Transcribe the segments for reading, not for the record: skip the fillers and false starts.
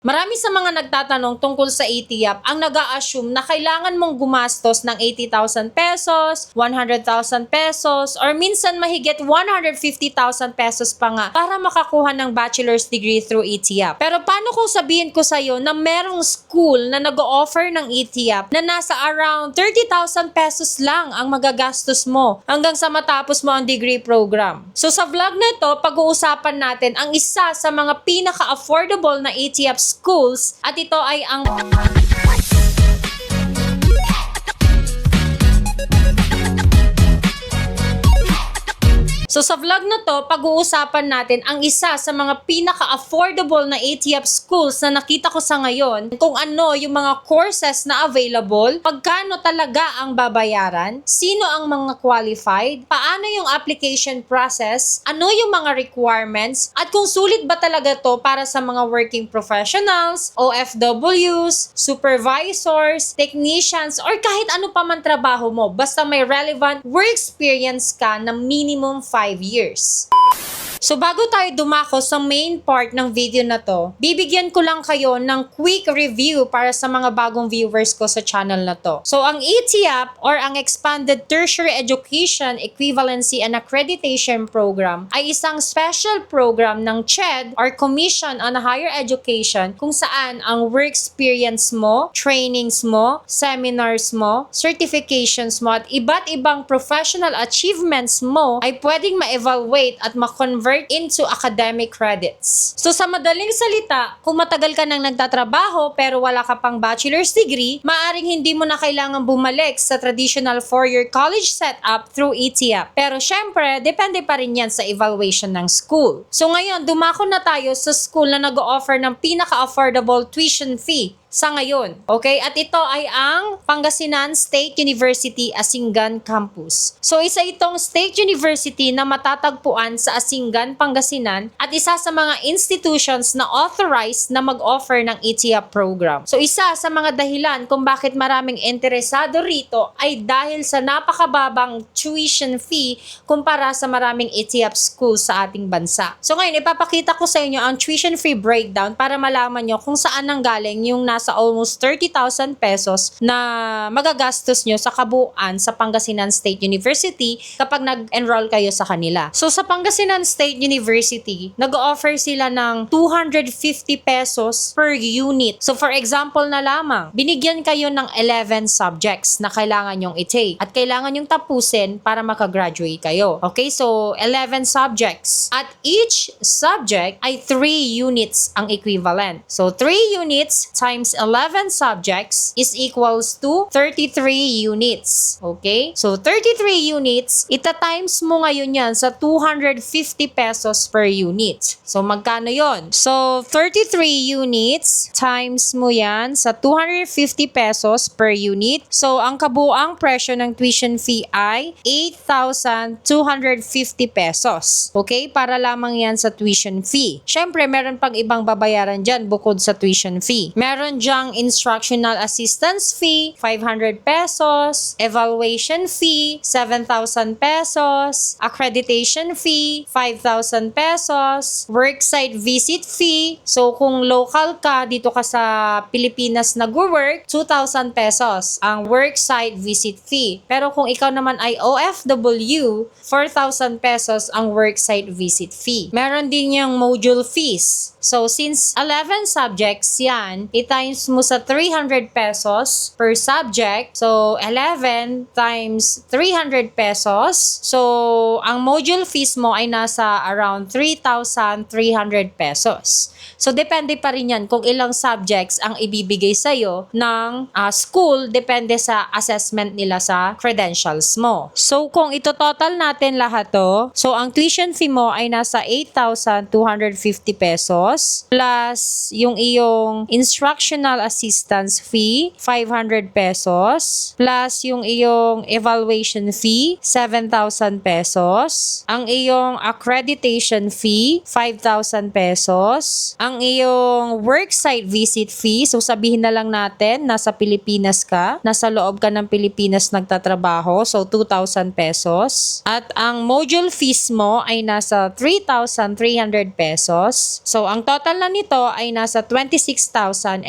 Marami sa mga nagtatanong tungkol sa ATIAP ang nag-a-assume na kailangan mong gumastos ng 80,000 pesos, 100,000 pesos, or minsan mahigit 150,000 pesos pa nga para makakuha ng bachelor's degree through ATIAP. Pero paano kung sabihin ko sa'yo na merong school na nag-o-offer ng ATIAP na nasa around 30,000 pesos lang ang magagastos mo hanggang sa matapos mo ang degree program? So sa vlog na ito, pag-uusapan natin ang isa sa mga pinaka-affordable na ATIAP schools at ito ay ang So sa vlog na to, pag-uusapan natin ang isa sa mga pinaka-affordable na ATIAP schools na nakita ko sa ngayon, kung ano yung mga courses na available, pagkano talaga ang babayaran, sino ang mga qualified, paano yung application process, ano yung mga requirements, at kung sulit ba talaga to para sa mga working professionals, OFWs, supervisors, technicians, or kahit ano pa man trabaho mo, basta may relevant work experience ka na minimum 5 years. So bago tayo dumako sa main part ng video na to, bibigyan ko lang kayo ng quick review para sa mga bagong viewers ko sa channel na to. So ang ATIAP or ang Expanded Tertiary Education Equivalency and Accreditation Program ay isang special program ng CHED or Commission on Higher Education kung saan ang work experience mo, trainings mo, seminars mo, certifications mo at iba't ibang professional achievements mo ay pwedeng ma-evaluate at ma-convert into academic credits. So sa madaling salita, kung matagal ka nang nagtatrabaho pero wala ka pang bachelor's degree, maaring hindi mo na kailangan bumalik sa traditional 4-year college setup through ATIAP. Pero syempre, depende pa rin yan sa evaluation ng school. So ngayon, dumako na tayo sa school na nag-o-offer ng pinaka-affordable tuition fee sa ngayon. Okay? At ito ay ang Pangasinan State University Asingan Campus. So isa itong state university na matatagpuan sa Asingan, Pangasinan at isa sa mga institutions na authorized na mag-offer ng ATIAP program. So isa sa mga dahilan kung bakit maraming interesado rito ay dahil sa napakababang tuition fee kumpara sa maraming ATIAP schools sa ating bansa. So ngayon, ipapakita ko sa inyo ang tuition fee breakdown para malaman nyo kung saan nanggaling yung nasa almost 30,000 pesos na magagastos nyo sa kabuuan sa Pangasinan State University kapag nag-enroll kayo sa kanila. So sa Pangasinan State University, nag-offer sila ng 250 pesos per unit. So for example na lamang, binigyan kayo ng 11 subjects na kailangan nyong i-take at kailangan nyong tapusin para makagraduate kayo. Okay, so 11 subjects. At each subject ay 3 units ang equivalent. So 3 units times 11 subjects is equals to 33 units. Okay? So 33 units, ita-times mo ngayon yan sa 250 pesos per unit. So magkano yon? So 33 units times mo yan sa 250 pesos per unit. So ang kabuang presyo ng tuition fee ay 8,250 pesos. Okay? Para lamang yan sa tuition fee. Syempre, meron pang ibang babayaran dyan bukod sa tuition fee. Meron dyang instructional assistance fee, 500 pesos, evaluation fee, 7,000 pesos, accreditation fee, 5,000 pesos, worksite visit fee. So kung local ka, dito ka sa Pilipinas nag-work, 2,000 pesos ang worksite visit fee. Pero kung ikaw naman ay OFW, 4,000 pesos ang worksite visit fee. Meron din yung module fees. So since 11 subjects yan, i-times mo sa 300 pesos per subject. So 11 times 300 pesos. So ang module fees mo ay nasa around 3,300 pesos. So depende pa rin yan kung ilang subjects ang ibibigay sa'yo ng school, depende sa assessment nila sa credentials mo. So kung ito total natin lahat to, so ang tuition fee mo ay nasa 8,250 pesos plus yung iyong instructional assistance fee, 500 pesos, plus yung iyong evaluation fee, 7,000 pesos, ang iyong accreditation fee, 5,000 pesos, ang Ang iyong worksite visit fee, so sabihin na lang natin, nasa Pilipinas ka, nasa loob ka ng Pilipinas nagtatrabaho, so 2,000 pesos. At ang module fees mo ay nasa 3,300 pesos. So ang total na nito ay nasa 26,050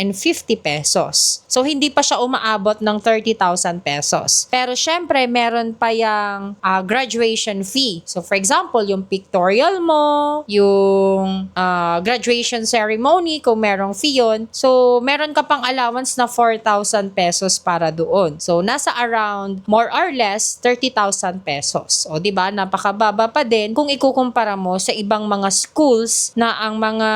pesos. So hindi pa siya umaabot ng 30,000 pesos. Pero syempre, meron pa yung graduation fee. So for example, yung pictorial mo, yung graduation ceremony, kung merong fee yun. So, meron ka pang allowance na 4,000 pesos para doon. So, nasa around more or less 30,000 pesos. O, di ba? Napakababa pa din kung ikukumpara mo sa ibang mga schools na ang mga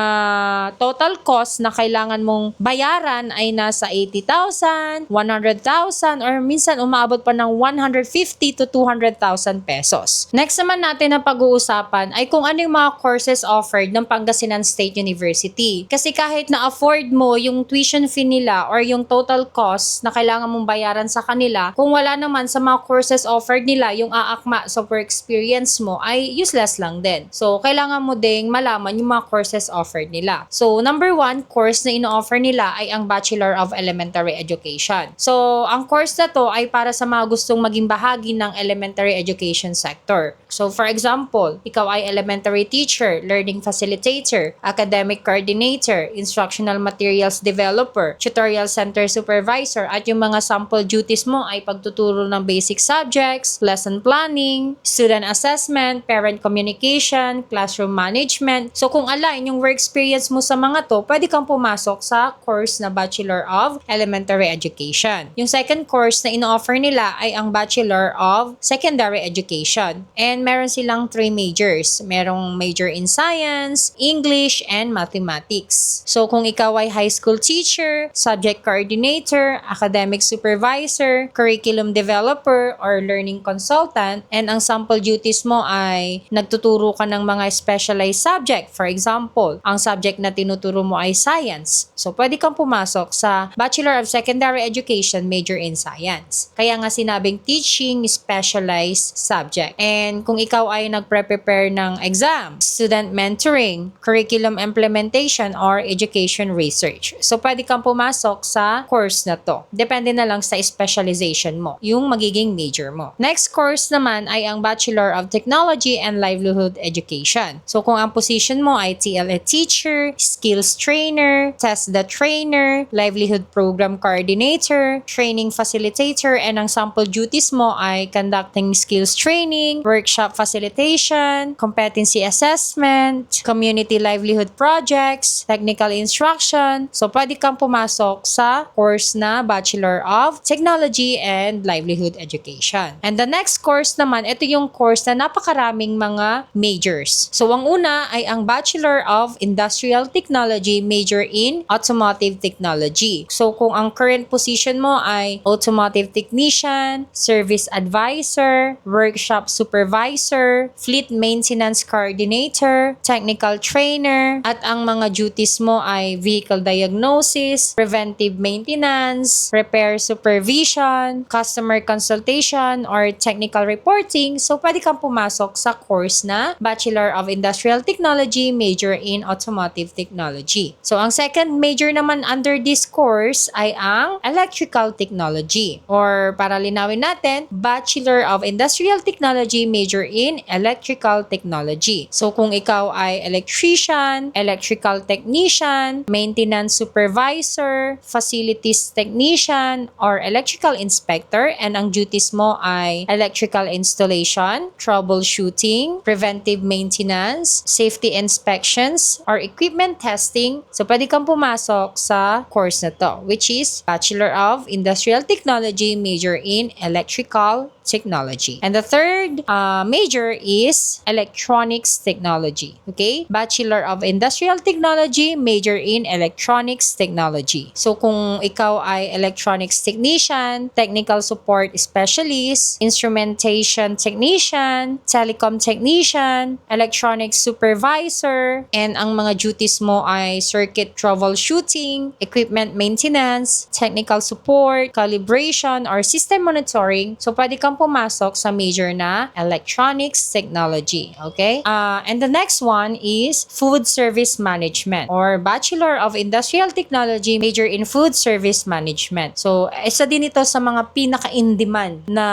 total cost na kailangan mong bayaran ay nasa 80,000, 100,000, or minsan umaabot pa ng 150 to 200,000 pesos. Next naman natin na pag-uusapan ay kung ano yung mga courses offered ng Pangasinan State University. Kasi kahit na-afford mo yung tuition fee nila or yung total cost na kailangan mong bayaran sa kanila, kung wala naman sa mga courses offered nila yung aakma sa work experience mo, ay useless lang din. So, kailangan mo ding malaman yung mga courses offered nila. So, number 1 course na ino-offer nila ay ang Bachelor of Elementary Education. So, ang course na to ay para sa mga gustong maging bahagi ng elementary education sector. So, for example, ikaw ay elementary teacher, learning facilitator, academic coordinator, instructional materials developer, tutorial center supervisor, at yung mga sample duties mo ay pagtuturo ng basic subjects, lesson planning, student assessment, parent communication, classroom management. So kung align yung work experience mo sa mga to, pwede kang pumasok sa course na Bachelor of Elementary Education. Yung second course na ino-offer nila ay ang Bachelor of Secondary Education. And meron silang 3 majors. Merong major in science, English, and mathematics. So kung ikaw ay high school teacher, subject coordinator, academic supervisor, curriculum developer, or learning consultant, and ang sample duties mo ay nagtuturo ka ng mga specialized subject. For example, ang subject na tinuturo mo ay science. So pwede kang pumasok sa Bachelor of Secondary Education, major in science. Kaya nga sinabing teaching specialized subject. And kung ikaw ay nagpre-prepare ng exam, student mentoring, curriculum implementation, or education research. So, pwede kang pumasok sa course na to. Depende na lang sa specialization mo, yung magiging major mo. Next course naman ay ang Bachelor of Technology and Livelihood Education. So, kung ang position mo ay TLE teacher, skills trainer, test the trainer, livelihood program coordinator, training facilitator, and ang sample duties mo ay conducting skills training, workshop facilitation, competency assessment, community livelihood projects, technical instruction. So, pwede kang pumasok sa course na Bachelor of Technology and Livelihood Education. And the next course naman, ito yung course na napakaraming mga majors. So, ang una ay ang Bachelor of Industrial Technology, major in Automotive Technology. So, kung ang current position mo ay Automotive Technician, Service Advisor, Workshop Supervisor, Fleet Maintenance Coordinator, Technical Trainer, at ang mga duties mo ay Vehicle Diagnosis, Preventive Maintenance, Repair Supervision, Customer Consultation, or Technical Reporting, so pwede kang pumasok sa course na Bachelor of Industrial Technology, major in Automotive Technology. So, ang second major naman under this course ay ang Electrical Technology, or para linawin natin, Bachelor of Industrial Technology, major in Electrical Technology. So, kung ikaw ay electrician, electrical technician, maintenance supervisor, facilities technician, or electrical inspector, and ang duties mo ay electrical installation, troubleshooting, preventive maintenance, safety inspections, or equipment testing, so pwede kang pumasok sa course na to, which is Bachelor of Industrial Technology, major in Electrical Technology. And the third major is Electronics Technology. Okay? Bachelor of Industrial Technology, major in Electronics Technology. So, kung ikaw ay Electronics Technician, Technical Support Specialist, Instrumentation Technician, Telecom Technician, Electronics Supervisor, and ang mga duties mo ay Circuit Troubleshooting, Equipment Maintenance, Technical Support, Calibration, or System Monitoring, so pwede kang kang pumasok sa major na Electronics Technology. Okay? And the next one is Food Service Management or Bachelor of Industrial Technology, major in Food Service Management. So, isa din ito sa mga pinaka-in-demand na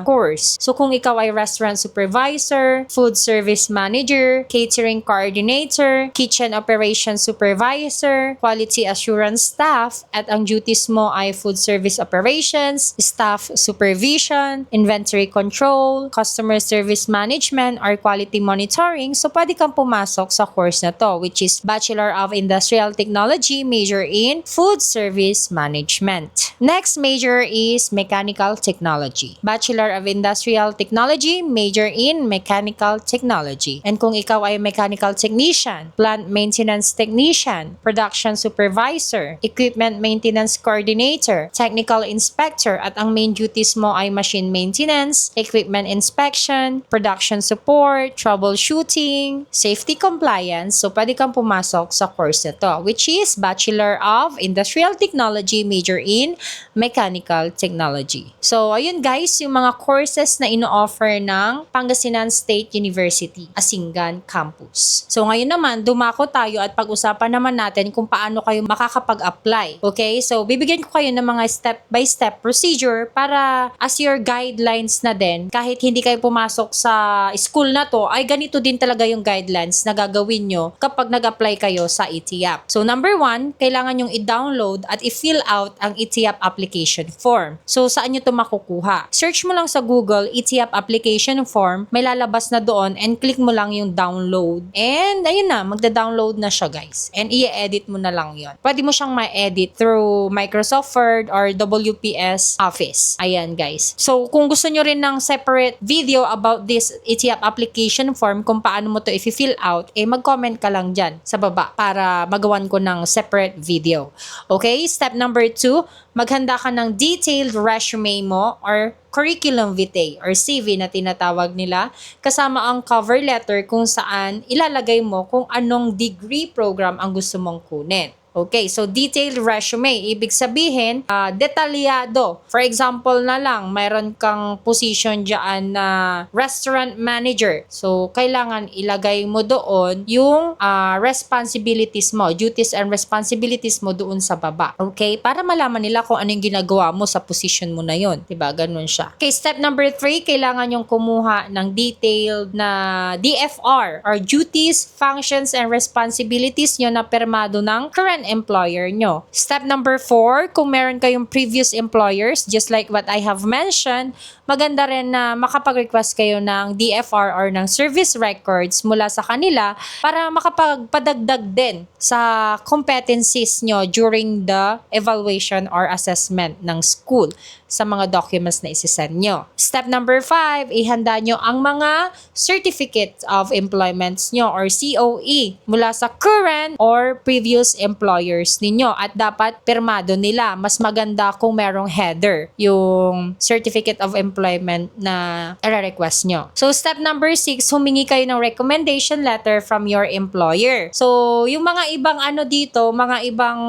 course. So, kung ikaw ay restaurant supervisor, food service manager, catering coordinator, kitchen operations supervisor, quality assurance staff, at ang duties mo ay food service operations, staff supervision, inventory control, customer service management, or quality monitoring, so pwede kang pumasok sa course na to, which is Bachelor of Industrial Technology, major in Food Service Management. Next major is Mechanical Technology. Bachelor of Industrial Technology, major in Mechanical Technology. And kung ikaw ay mechanical technician, plant maintenance technician, production supervisor, equipment maintenance coordinator, technical inspector, at ang main duties mo ay machine maintenance, equipment inspection, production support, troubleshooting, safety compliance, so pwede kang pumasok sa course na to, which is Bachelor of Industrial Technology, major in Mechanical Technology. So, ayun guys, yung mga courses na ino-offer ng Pangasinan State University, Asingan Campus. So, ngayon naman, dumako tayo at pag-usapan naman natin kung paano kayo makakapag-apply. Okay? So, bibigyan ko kayo ng mga step-by-step procedure para as your guidelines na din, kahit hindi kayo pumasok sa school na to, ay ganito din talaga yung guidelines na gagawin nyo kapag nag-apply kayo sa ETIAP. So, number 1, kailangan yung i-download at i-fill out ang ETIAP application form. So, saan nyo ito makukuha? Search mo lang sa Google, ETIAP application form, may lalabas na doon and click mo lang yung download. And, ayun na, magda-download na siya guys. And, i-edit mo na lang yon. Pwede mo siyang ma-edit through Microsoft Word or WPS Office. Ayan guys. So, kung gusto nyo rin ng separate video about this ETIAP application form, kung paano mo to i-fill out, mag-comment ka lang dyan sa baba para magawan ko ng separate video. Okay? Step number 2, maghanda ka ng detailed resume mo or curriculum vitae or CV na tinatawag nila, kasama ang cover letter kung saan ilalagay mo kung anong degree program ang gusto mong kunin. Okay, so detailed resume, ibig sabihin, detalyado. For example na lang, mayroon kang position dyan na restaurant manager. So, kailangan ilagay mo doon yung responsibilities mo, duties and responsibilities mo doon sa baba. Okay, para malaman nila kung anong ginagawa mo sa position mo na yon. Diba? Ganun siya. Okay, step number 3, kailangan yung kumuha ng detailed na DFR or duties, functions, and responsibilities nyo na permado ng current employer nyo. Step number 4, kung meron kayong previous employers, just like what I have mentioned, maganda rin na makapag-request kayo ng DFR or ng service records mula sa kanila para makapagpadagdag din sa competencies nyo during the evaluation or assessment ng school sa mga documents na isisend nyo. Step number 5, ihanda nyo ang mga Certificate of Employments nyo or COE mula sa current or previous employers ninyo at dapat pirmado nila. Mas maganda kung merong header yung Certificate of Employment na i-request nyo. So, step number 6, humingi kayo ng recommendation letter from your employer. So, yung mga ibang dito, mga ibang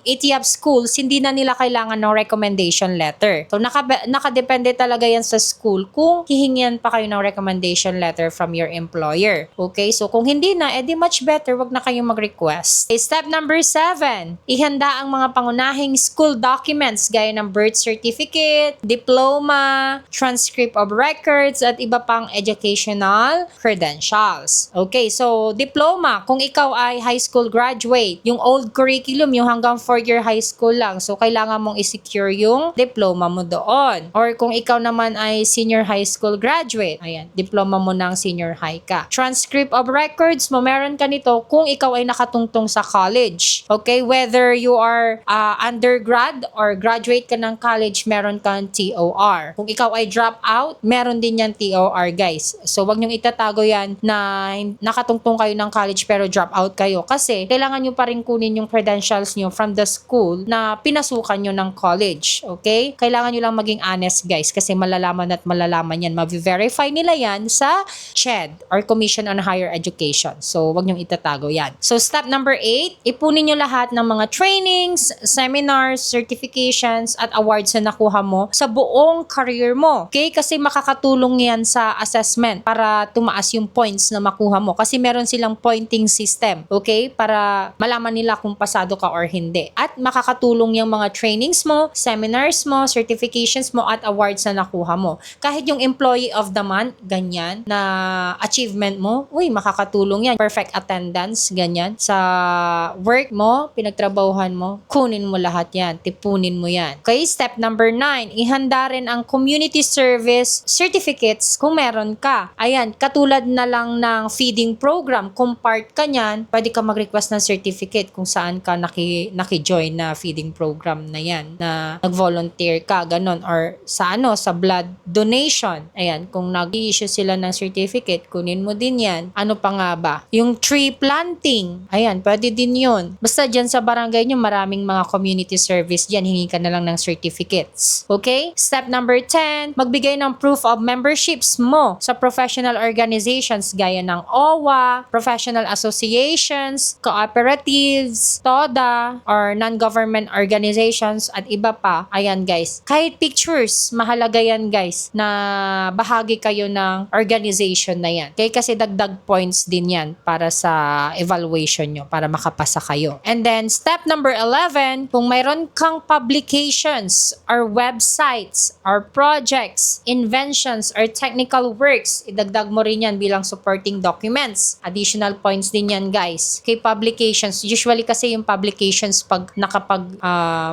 ETIAP schools, hindi na nila kailangan ng recommendation letter. So, nakadepende talaga yan sa school kung hihingian pa kayo ng recommendation letter from your employer. Okay? So, kung hindi na, edi much better, wag na kayong mag-request. Okay, step number 7, ihanda ang mga pangunahing school documents gaya ng birth certificate, diploma, transcript of records, at iba pang educational credentials. Okay, so diploma, kung ikaw ay high school graduate, yung old curriculum, yung hanggang 4th year high school lang, so kailangan mong i-secure yung diploma mo doon. Or kung ikaw naman ay senior high school graduate, ayan, diploma mo ng senior high ka. Transcript of records mo, meron ka nito kung ikaw ay nakatungtong sa college. Okay, whether you are undergrad or graduate ka ng college, meron kang TOR. Kung ikaw ay drop out, meron din yan TOR guys. So, wag niyong itatago yan na nakatungtong kayo ng college pero drop out kayo kasi kailangan nyo pa rin kunin yung credentials nyo from the school na pinasukan nyo ng college. Okay? Kailangan nyo lang maging honest guys kasi malalaman at malalaman yan. Ma-verify nila yan sa CHED or Commission on Higher Education. So, wag nyong itatago yan. So, step number 8, ipunin nyo lahat ng mga trainings, seminars, certifications, at awards na nakuha mo sa buong career mo. Okay? Kasi makakatulong yan sa assessment para tumaas yung points na makuha mo. Kasi meron silang pointing system. Okay? Para malaman nila kung pasado ka or hindi. At makakatulong yung mga trainings mo, seminars mo, certifications mo, at awards na nakuha mo. Kahit yung Employee of the Month, ganyan, na achievement mo, makakatulong yan. Perfect attendance, ganyan. Sa work mo, pinagtrabahuhan mo, kunin mo lahat yan. Tipunin mo yan. Okay, step number 9, ihanda rin ang community service certificates kung meron ka. Ayan, katulad na lang ng feeding program. Kung part ka niyan, pwede ka mag-request ng certificate kung saan ka naki-join na feeding program na yan, na nag-volunteer ka, ganon. Or sa sa blood donation. Ayan, kung nag-i-issue sila ng certificate, kunin mo din yan. Ano pa nga ba? Yung tree planting. Ayan, pwede din yun. Basta dyan sa barangay nyo, maraming mga community service dyan. Hingi ka na lang ng certificates. Okay? Step number 10, magbigay ng proof of memberships mo sa professional organizations gaya ng OWA, professional associations, cooperatives, TODA, or non-government organizations, at iba pa. Ayan guys. Kahit pictures, mahalaga yan guys, na bahagi kayo ng organization na yan. Okay? Kasi dagdag points din yan para sa evaluation nyo, para makapasa kayo. And then, step number 11, kung mayroon kang publications or websites or projects, inventions or technical works, idagdag mo rin yan bilang supporting documents. Additional points din yan guys. Okay, publications. Usually kasi yung publications pag nakapag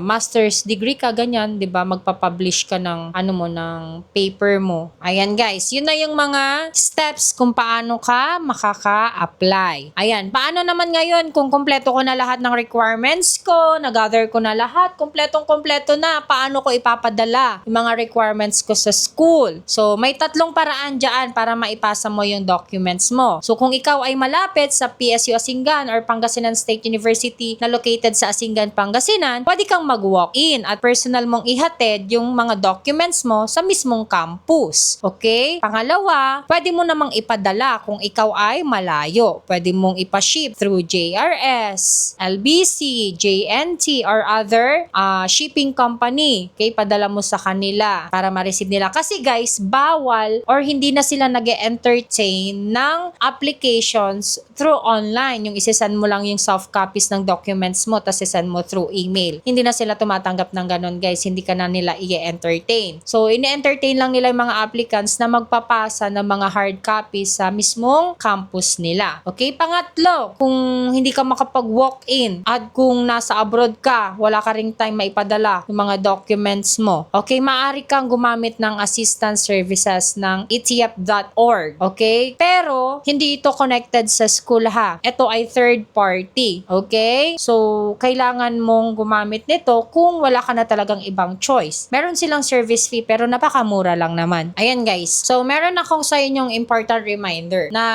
master's degree ka, ganyan, di ba? Magpapublish ka ng ng paper mo. Ayan guys, yun na yung mga steps kung paano ka makaka-apply. Ayan, paano naman ngayon kung kompleto ko na lahat ng requirements ko, nag-gather ko na lahat, kompletong-kompleto na, paano ko ipapadala yung mga requirements ko sa school? So, may 3 paraan dyan para maipasa mo yung documents mo. So, kung ikaw ay malapit sa PSU Asingan or Pangasinan State University na located sa Asingan, Pangasinan, pwede kang mag-walk-in at personal mong ihatid yung mga documents mo sa mismong campus. Okay? Pangalawa, pwede mo namang ipadala kung ikaw ay malayo. Pwede mong ipaship through JRS, LBC, JNT, or other shipping company. Okay? Padala mo sa kanila para ma-receive nila. Kasi guys, bawal or hindi na sila nag-entertain ng applications through online. Yung isesend mo lang yung soft copies ng documents mo tapos isend mo through email. Hindi na sila tumatanggap ng ganun guys. Hindi ka na nila i-entertain. So, ini-entertain lang nila yung mga applicants na magpapasa ng mga hard copies sa mismong campus nila. Okay? Pangatlo, kung hindi ka makapag-walk-in at kung nasa abroad ka, wala ka ring time maipadala yung mga documents mo. Okay? Maaari kang gumamit ng assistance services ng etiap.org. Okay? Pero, hindi ito connected sa school ha. Ito ay third party. Okay? So, kailangan mong gumamit nito kung wala ka na talagang ibang choice. Meron silang service fee pero napakamura lang naman. Ayan guys. So, meron akong sa inyong important reminder na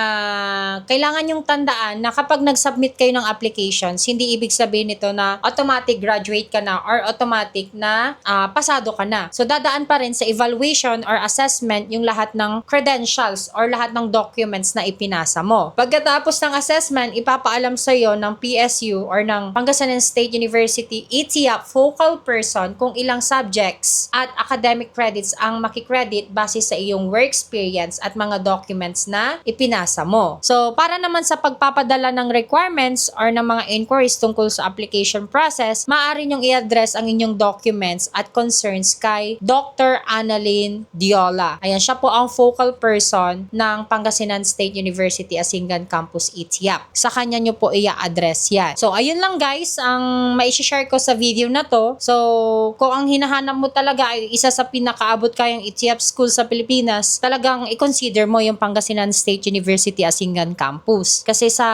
kailangan yung tandaan na kapag nag-submit kayo ng applications, hindi ibig sabihin nito na automatic graduate ka na or automatic na pasado ka na. So, dadaan pa rin sa evaluation or assessment yung lahat ng credentials or lahat ng documents na ipinasa mo. Pagkatapos ng assessment, ipapaalam sa iyo ng PSU or ng Pangasinan State University ETIAP focal person kung ilang subjects at academic credits ang makikredit base sa iyong work experience at mga documents na ipinasa mo. So, para naman sa pagpapadala ng requirements or ng mga inquiries tungkol sa application process, maaari niyong i-address ang inyong documents at concerns kay Dr. Annalyn Diola. Ayan, siya po ang focal person ng Pangasinan State University Asingan Campus ETIAP. Sa kanya niyo po i-address yan. So, ayun lang guys ang mai-share ko sa video na to. So, kung ang hinahanap mo talaga ay isa sa pinakaabot kayang ETIAP school sa Pilipinas, talagang i-consider mo yung Pangasinan State University Asingan Campus. Kasi sa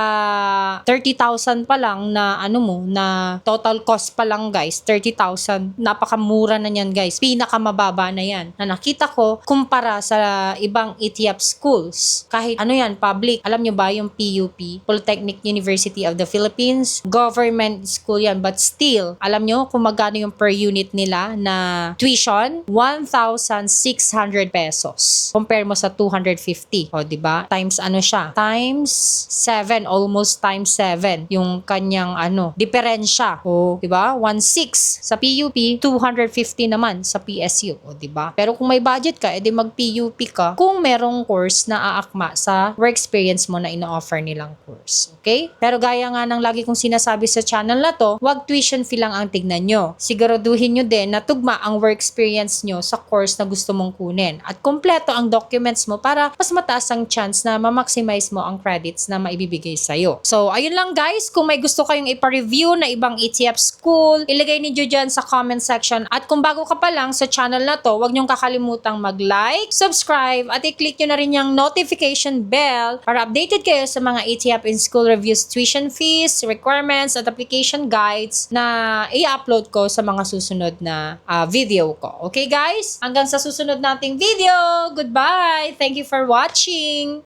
30,000 pa lang na na total cost pa lang guys, 30,000, napakamura na yan guys. Pinakamababa na yan na nakita ko kumpara sa ibang ETIAP schools. Kahit public. Alam nyo ba yung PUP, Polytechnic University of the Philippines? Government school yan, but still, alam nyo kung magkano yung per unit nila na tuition, 1,600 pesos. Compare mo sa 250. O, diba? Times ano siya? Times 7. Almost times 7. Yung kanyang diferensya. O, diba? 1,600 sa PUP, 250 naman sa PSU. O, diba? Pero kung may budget ka, edi mag-PUP ka kung merong course na aakma sa work experience mo na ino-offer nilang course. Okay? Pero gaya nga ng lagi kong sinasabi sa channel na to, wag tuition fee lang ang tignan nyo. Siguraduhin nyo din na tugma ang work experience nyo sa course na gusto mong kunin. At kompleto ang documents mo para mas mataas ang chance na ma-maximize mo ang credits na maibibigay sa'yo. So, ayun lang guys. Kung may gusto kayong ipa-review na ibang ETF school, ilagay niyo dyan sa comment section. At kung bago ka pa lang sa channel na to, wag nyong kakalimutang mag-like, subscribe, at i-click nyo na rin yung notification bell para updated kayo sa mga ETF in school reviews, tuition fees, requirements, at application guides na i-upload ko sa mga susunod na video ko. Okay guys? Hanggang sa susunod nating video. Goodbye! Thank you for watching!